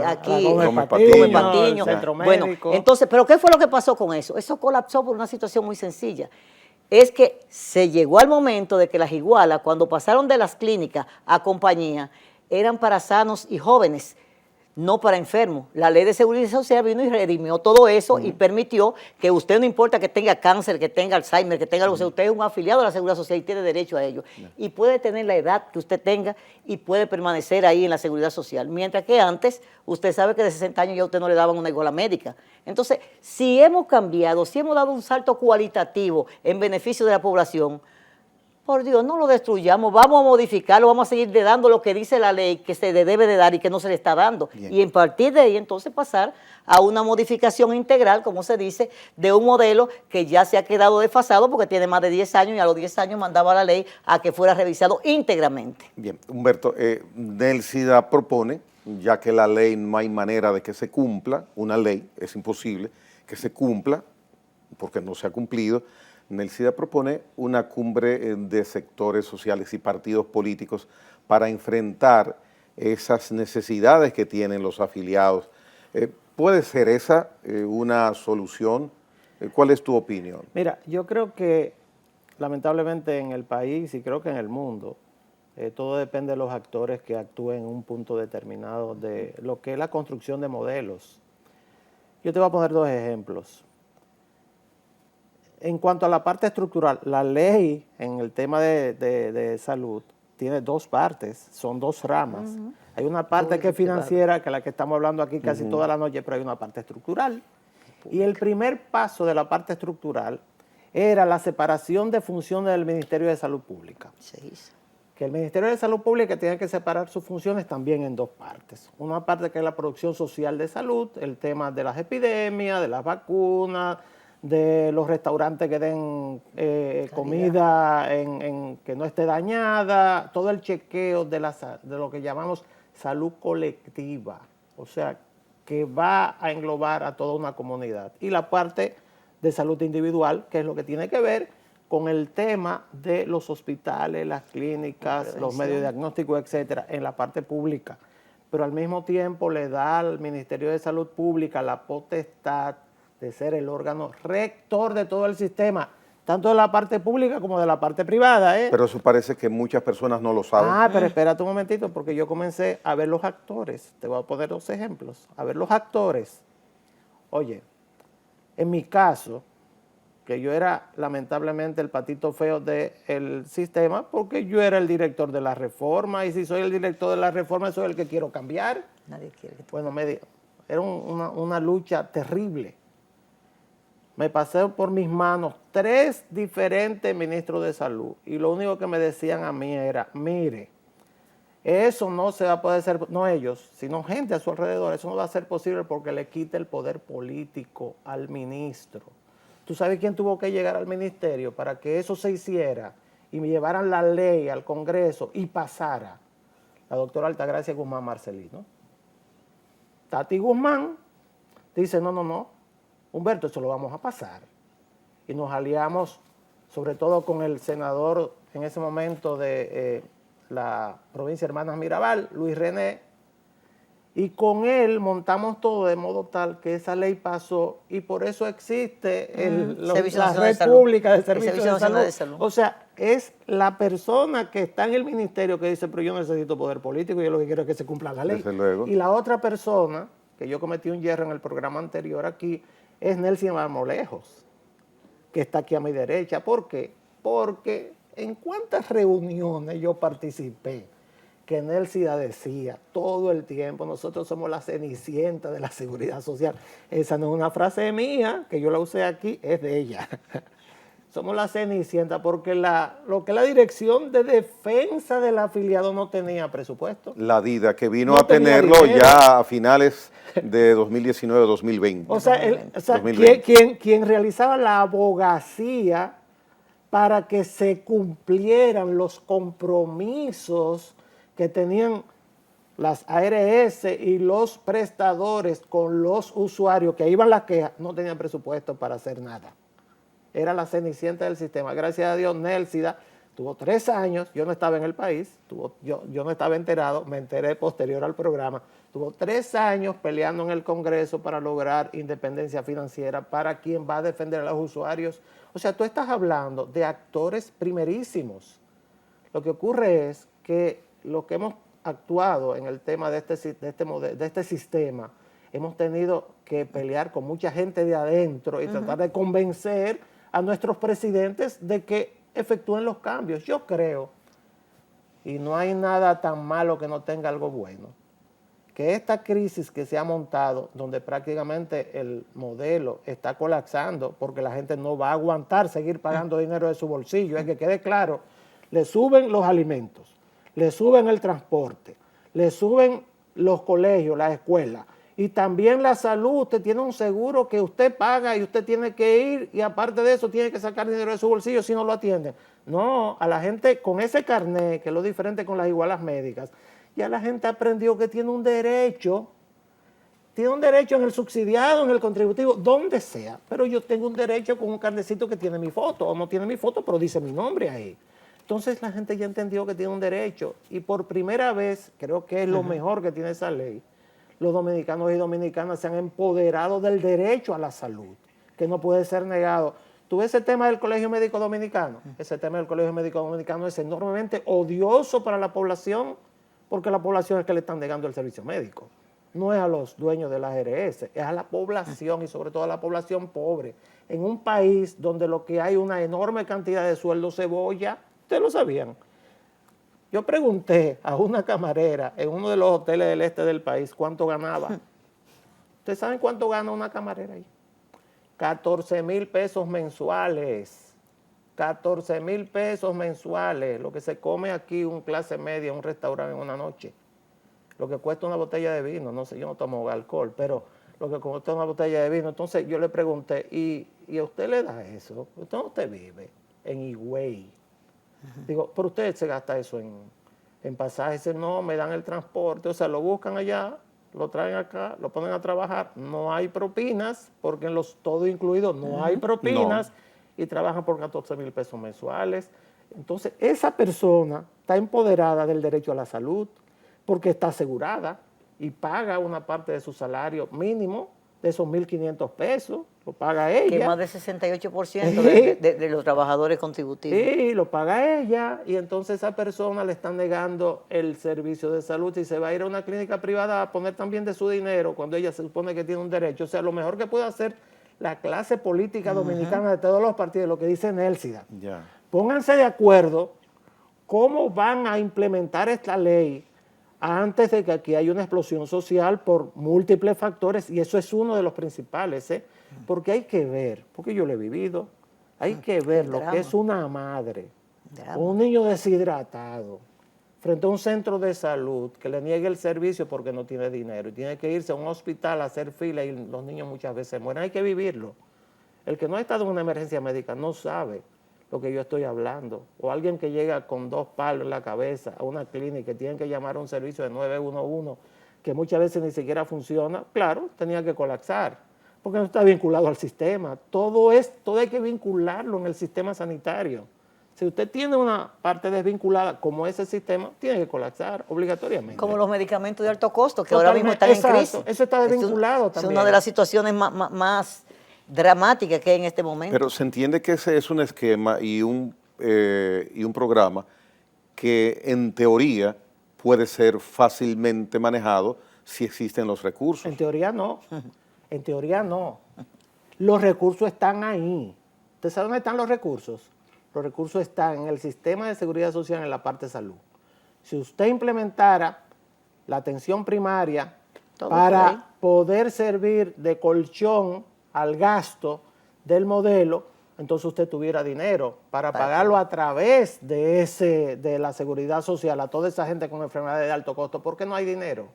aquí Gómez Patiño. Centro Bueno, Médico. entonces, ¿pero qué fue lo que pasó con eso? Eso colapsó por una situación muy sencilla. Es que se llegó al momento de que las igualas, cuando pasaron de las clínicas a compañía, eran para sanos y jóvenes. no para enfermos. La ley de seguridad social vino y redimió todo eso y permitió que usted, no importa que tenga cáncer, que tenga Alzheimer, que tenga algo, usted es un afiliado a la seguridad social y tiene derecho a ello. Y puede tener la edad que usted tenga y puede permanecer ahí en la seguridad social. Mientras que antes, usted sabe que de 60 años ya a usted no le daban una iguala médica. Entonces, si hemos cambiado, si hemos dado un salto cualitativo en beneficio de la población, por Dios, no lo destruyamos, vamos a modificarlo, vamos a seguir dando lo que dice la ley que se le debe de dar y que no se le está dando. Bien. Y en partir de ahí entonces pasar a una modificación integral, como se dice, de un modelo que ya se ha quedado desfasado porque tiene más de 10 años y a los 10 años mandaba la ley a que fuera revisado íntegramente. Bien, Humberto, Nelsida propone, ya que la ley no hay manera de que se cumpla, una ley es imposible que se cumpla porque no se ha cumplido. Nelsida propone una cumbre de sectores sociales y partidos políticos para enfrentar esas necesidades que tienen los afiliados. ¿Puede ser esa una solución? ¿Cuál es tu opinión? Mira, yo creo que lamentablemente en el país y creo que en el mundo, todo depende de los actores que actúen en un punto determinado de lo que es la construcción de modelos. Yo te voy a poner dos ejemplos. En cuanto a la parte estructural, la ley en el tema de salud tiene dos partes, son dos ramas. Hay una parte que es financiera, que es la que estamos hablando aquí casi toda la noche, pero hay una parte estructural. Y el primer paso de la parte estructural era la separación de funciones del Ministerio de Salud Pública. Se hizo. Que el Ministerio de Salud Pública tiene que separar sus funciones también en dos partes. Una parte que es la producción social de salud, el tema de las epidemias, de las vacunas, de los restaurantes que den comida que no esté dañada, todo el chequeo de lo que llamamos salud colectiva, o sea, que va a englobar a toda una comunidad. Y la parte de salud individual, que es lo que tiene que ver con el tema de los hospitales, las clínicas, los medios de diagnóstico, etcétera, en la parte pública. Pero al mismo tiempo le da al Ministerio de Salud Pública la potestad de ser el órgano rector de todo el sistema, tanto de la parte pública como de la parte privada. Pero eso parece que muchas personas no lo saben. Ah, pero espérate un momentito, porque yo comencé a ver los actores. Te voy a poner dos ejemplos. A ver los actores. Oye, en mi caso, que yo era lamentablemente el patito feo del sistema, porque yo era el director de la reforma, y si soy el director de la reforma, soy el que quiero cambiar. Nadie quiere que Bueno, era una lucha terrible. Me pasé por mis manos 3 diferentes ministros de salud y lo único que me decían a mí era, mire, eso no se va a poder hacer, no ellos, sino gente a su alrededor, eso no va a ser posible porque le quita el poder político al ministro. ¿Tú sabes quién tuvo que llegar al ministerio para que eso se hiciera y me llevaran la ley al Congreso y pasara? La doctora Altagracia Guzmán Marcelino. Tati Guzmán dice, no, Humberto, eso lo vamos a pasar. Y nos aliamos, sobre todo con el senador en ese momento de la provincia de Hermanas Mirabal, Luis René, y con él montamos todo de modo tal que esa ley pasó y por eso existe la red pública de servicios de salud. O sea, es la persona que está en el ministerio que dice, pero yo necesito poder político y yo lo que quiero es que se cumpla la ley. Desde luego. Y la otra persona, que yo cometí un hierro en el programa anterior aquí, es Nelson Marmolejos, que está aquí a mi derecha. ¿Por qué? Porque en cuántas reuniones yo participé que Nelsida decía todo el tiempo, nosotros somos la cenicienta de la seguridad social. Esa no es una frase mía, que yo la usé aquí, es de ella. Somos la cenicienta porque lo que la Dirección de Defensa del Afiliado no tenía presupuesto. La DIDA, que vino No a tenerlo tenía dinero. ya a finales de 2019-2020. O sea, 2020. quien realizaba la abogacía para que se cumplieran los compromisos que tenían las ARS y los prestadores con los usuarios que iban las quejas, no tenían presupuesto para hacer nada. Era la cenicienta del sistema. Gracias a Dios, Nelsida tuvo 3 años, yo no estaba en el país, yo no estaba enterado, me enteré posterior al programa, tuvo 3 años peleando en el Congreso para lograr independencia financiera para quien va a defender a los usuarios. O sea, tú estás hablando de actores primerísimos. Lo que ocurre es que lo que hemos actuado en el tema de este sistema, hemos tenido que pelear con mucha gente de adentro y tratar de convencer a nuestros presidentes de que efectúen los cambios. Yo creo, y no hay nada tan malo que no tenga algo bueno, que esta crisis que se ha montado, donde prácticamente el modelo está colapsando porque la gente no va a aguantar seguir pagando dinero de su bolsillo, es que quede claro, le suben los alimentos, le suben el transporte, le suben los colegios, las escuelas, y también la salud. Usted tiene un seguro que usted paga y usted tiene que ir, y aparte de eso tiene que sacar dinero de su bolsillo si no lo atienden. No, a la gente con ese carnet, que es lo diferente con las igualas médicas, ya la gente aprendió que tiene un derecho en el subsidiado, en el contributivo, donde sea, pero yo tengo un derecho con un carnecito que tiene mi foto, o no tiene mi foto, pero dice mi nombre ahí. Entonces la gente ya entendió que tiene un derecho, y por primera vez, creo que es lo mejor que tiene esa ley, los dominicanos y dominicanas se han empoderado del derecho a la salud, que no puede ser negado. ¿Tú ves ese tema del Colegio Médico Dominicano? Ese tema del Colegio Médico Dominicano es enormemente odioso para la población, porque la población es que le están negando el servicio médico. No es a los dueños de las ARS, es a la población, y sobre todo a la población pobre. En un país donde lo que hay una enorme cantidad de sueldos cebolla, ustedes lo sabían. Yo pregunté a una camarera en uno de los hoteles del este del país cuánto ganaba. ¿Ustedes saben cuánto gana una camarera ahí? 14,000 pesos mensuales. 14,000 pesos mensuales, lo que se come aquí un clase media, un restaurante en una noche. Lo que cuesta una botella de vino, no sé, yo no tomo alcohol, pero lo que cuesta una botella de vino. Entonces yo le pregunté, ¿y a usted le da eso? ¿Usted vive? En Higüey. Digo, pero usted se gasta eso en pasajes. No, me dan el transporte, o sea, lo buscan allá, lo traen acá, lo ponen a trabajar. No hay propinas, porque en los todo incluido no hay propinas. No. Y trabajan por 14,000 pesos mensuales. Entonces, esa persona está empoderada del derecho a la salud porque está asegurada y paga una parte de su salario mínimo, de esos 1.500 pesos, lo paga ella. Que más del 68% de los trabajadores contributivos. Sí, lo paga ella, y entonces a esa persona le están negando el servicio de salud y se va a ir a una clínica privada a poner también de su dinero cuando ella se supone que tiene un derecho. O sea, lo mejor que puede hacer la clase política dominicana de todos los partidos, lo que dice Nélcida. Pónganse de acuerdo cómo van a implementar esta ley antes de que aquí haya una explosión social por múltiples factores, y eso es uno de los principales, porque hay que ver, porque yo lo he vivido, hay que ver lo que es una madre, un niño deshidratado, frente a un centro de salud que le niegue el servicio porque no tiene dinero y tiene que irse a un hospital a hacer fila y los niños muchas veces mueren. Hay que vivirlo. El que no ha estado en una emergencia médica no sabe lo que yo estoy hablando. O alguien que llega con 2 palos en la cabeza a una clínica y tienen que llamar a un servicio de 911 que muchas veces ni siquiera funciona, claro, tenía que colapsar porque no está vinculado al sistema. Todo hay que vincularlo en el sistema sanitario. Si usted tiene una parte desvinculada como ese sistema, tiene que colapsar obligatoriamente. Como los medicamentos de alto costo, que ahora mismo están en crisis. Eso está desvinculado también. Es una de las situaciones más dramáticas que hay en este momento. Pero se entiende que ese es un esquema y un programa que en teoría puede ser fácilmente manejado si existen los recursos. En teoría no. En teoría no. Los recursos están ahí. ¿Usted sabe dónde están los recursos? Los recursos están en el sistema de seguridad social en la parte de salud. Si usted implementara la atención primaria para poder servir de colchón al gasto del modelo, entonces usted tuviera dinero para pagarlo a través de la seguridad social a toda esa gente con enfermedades de alto costo. ¿Por qué no hay dinero?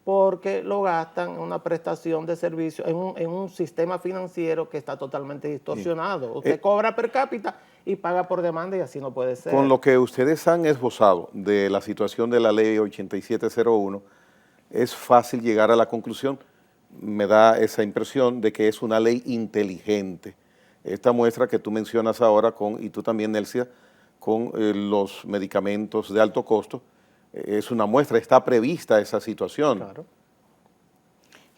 Porque lo gastan en una prestación de servicio, en un sistema financiero que está totalmente distorsionado. Usted cobra per cápita y paga por demanda, y así no puede ser. Con lo que ustedes han esbozado de la situación de la ley 8701, es fácil llegar a la conclusión, me da esa impresión de que es una ley inteligente. Esta muestra que tú mencionas ahora, y tú también, Nélcida, con los medicamentos de alto costo, es una muestra, está prevista esa situación. Claro.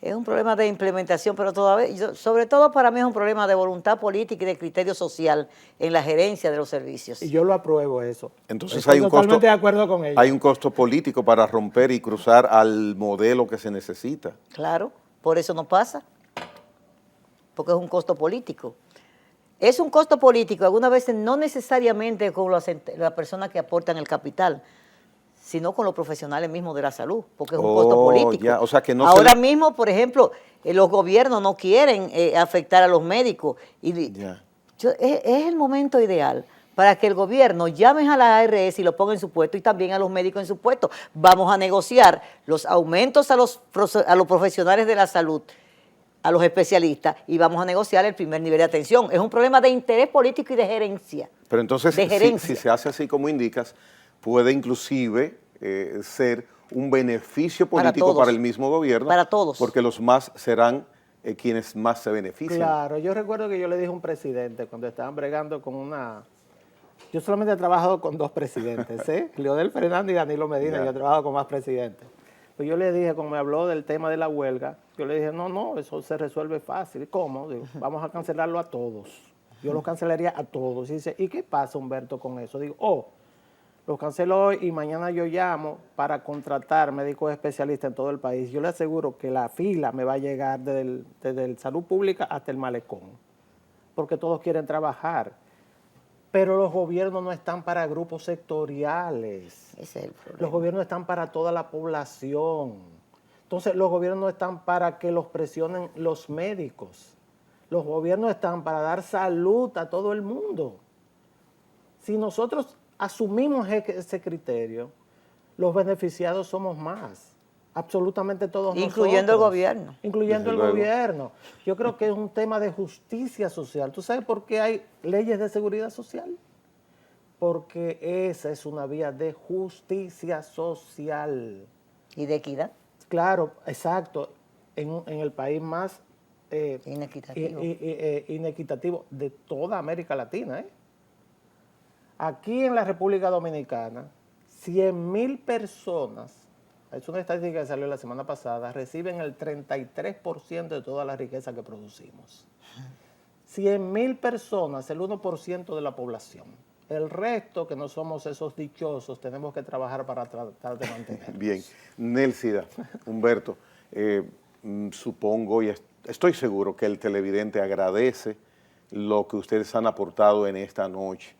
Es un problema de implementación, pero todavía, sobre todo para mí es un problema de voluntad política y de criterio social en la gerencia de los servicios. Y yo lo apruebo eso. Entonces Estoy hay un totalmente costo, de acuerdo con ellos. hay un costo político para romper y cruzar al modelo que se necesita. Claro, por eso no pasa, porque es un costo político. Es un costo político, algunas veces no necesariamente con las personas que aportan el capital, sino con los profesionales mismos de la salud, porque es un costo político. Ya, o sea que no ahora mismo, por ejemplo, los gobiernos no quieren afectar a los médicos. Y Ya. es el momento ideal para que el gobierno llame a la ARS y lo ponga en su puesto y también a los médicos en su puesto. Vamos a negociar los aumentos a los profesionales de la salud, a los especialistas, y vamos a negociar el primer nivel de atención. Es un problema de interés político y de gerencia. Pero entonces, de gerencia. si se hace así como indicas, puede inclusive ser un beneficio político para el mismo gobierno. Para todos. Porque los más serán quienes más se benefician. Claro, yo recuerdo que yo le dije a un presidente cuando estaban bregando con una... Yo solamente he trabajado con 2 presidentes, Leonel Fernández y Danilo Medina, Ya. yo he trabajado con más presidentes. Pues yo le dije, cuando me habló del tema de la huelga, yo le dije, no, eso se resuelve fácil. ¿Cómo? Digo, vamos a cancelarlo a todos. Yo los cancelaría a todos. Y dice, ¿y qué pasa, Humberto, con eso? Digo, los cancelo hoy y mañana yo llamo para contratar médicos especialistas en todo el país. Yo le aseguro que la fila me va a llegar desde el salud pública hasta el malecón, porque todos quieren trabajar. Pero los gobiernos no están para grupos sectoriales. Ese es el problema. Los gobiernos están para toda la población. Entonces, los gobiernos no están para que los presionen los médicos. Los gobiernos están para dar salud a todo el mundo. Si nosotros asumimos ese criterio, los beneficiados somos más. Absolutamente todos Incluyendo el nosotros. gobierno. Incluyendo Desde el luego. gobierno. Yo creo que es un tema de justicia social. ¿Tú sabes por qué hay leyes de seguridad social? Porque esa es una vía de justicia social. Y de equidad. Claro, exacto. En el país más Inequitativo. inequitativo de toda América Latina. Aquí en la República Dominicana, 100,000 personas, es una estadística que salió la semana pasada, reciben el 33% de toda la riqueza que producimos. 100,000 personas, el 1% de la población. El resto, que no somos esos dichosos, tenemos que trabajar para tratar de mantenerlos. Bien. Nélcida, Humberto, supongo y estoy seguro que el televidente agradece lo que ustedes han aportado en esta noche.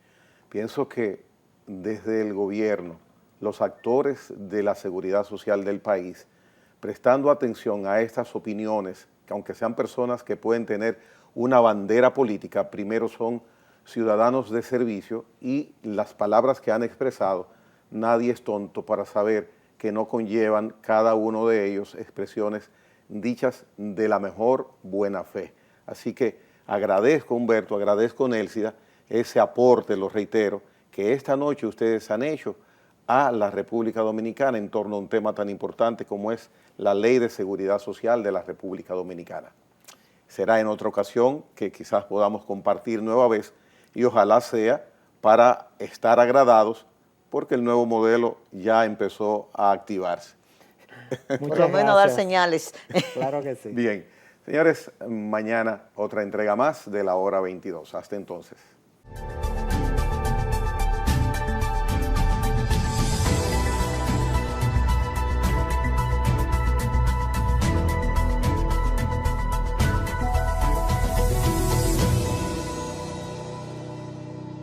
Pienso que desde el gobierno, los actores de la seguridad social del país, prestando atención a estas opiniones, que aunque sean personas que pueden tener una bandera política, primero son ciudadanos de servicio, y las palabras que han expresado, nadie es tonto para saber que no conllevan cada uno de ellos expresiones dichas de la mejor buena fe. Así que agradezco, Humberto, agradezco, Nélcida, ese aporte, lo reitero, que esta noche ustedes han hecho a la República Dominicana en torno a un tema tan importante como es la Ley de Seguridad Social de la República Dominicana. Será en otra ocasión que quizás podamos compartir nueva vez, y ojalá sea para estar agradados, porque el nuevo modelo ya empezó a activarse. Por lo menos dar señales. Claro que sí. Bien, señores, mañana otra entrega más de la hora 22. Hasta entonces.